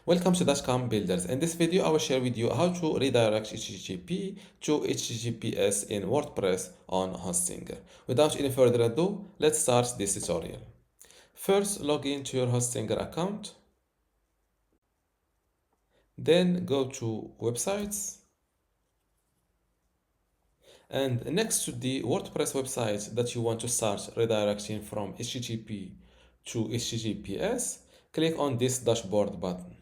Welcome to dotcom builders. In this video, I will share with you how to redirect HTTP to HTTPS in WordPress on Hostinger. Without any further ado, let's start this tutorial. First, log into your Hostinger account. Then go to websites. And next to the WordPress website that you want to start redirecting from HTTP to HTTPS, click on this dashboard button.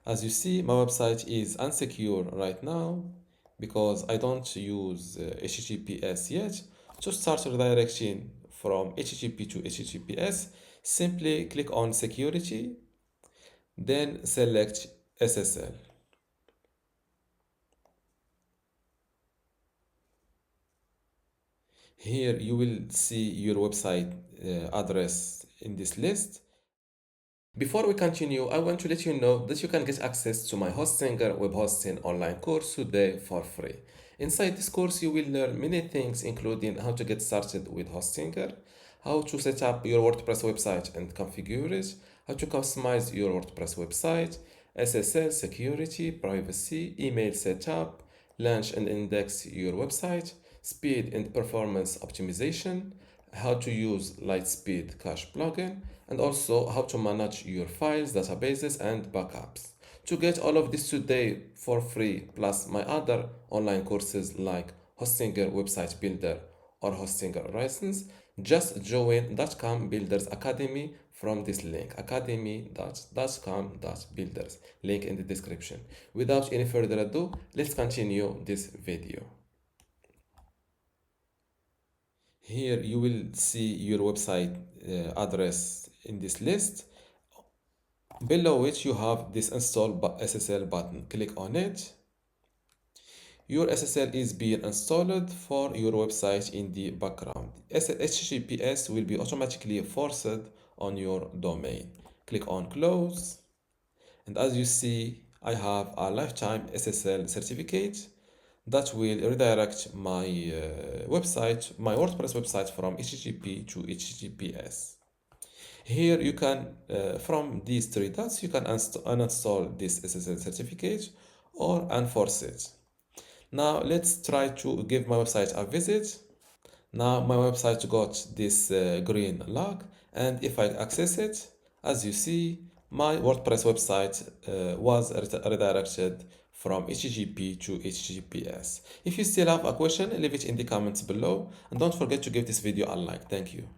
As you see, my website is unsecure right now because I don't use HTTPS yet. To start redirection from HTTP to HTTPS, simply click on Security, then select SSL. Here you will see your website address in this list. Before we continue, I want to let you know that you can get access to my Hostinger web hosting online course today for free. Inside this course, you will learn many things, including how to get started with Hostinger, how to set up your WordPress website and configure it, how to customize your WordPress website, SSL, security, privacy, email setup, launch and index your website, speed and performance optimization, how to use Lightspeed Cache plugin, and also how to manage your files, databases, and backups. To get all of this today for free, plus my other online courses like Hostinger Website Builder or Hostinger License, just join dotcom builders academy from this link, academy.dotcom.builders, link in the description. Without any further ado, let's continue this video. Here you will see your website address in this list. Below it you have this install SSL button. Click on it. Your SSL is being installed for your website in the background. HTTPS will be automatically forced on your domain. Click on close. And as you see, I have a lifetime SSL certificate that will redirect my website, my WordPress website from HTTP to HTTPS. Here you can, from these three dots, you can uninstall this SSL certificate or enforce it. Now let's try to give my website a visit. Now my website got this green log, and if I access it, as you see, my WordPress website was redirected from HTTP to HTTPS. If you still have a question, leave it in the comments below, and don't forget to give this video a like. Thank you.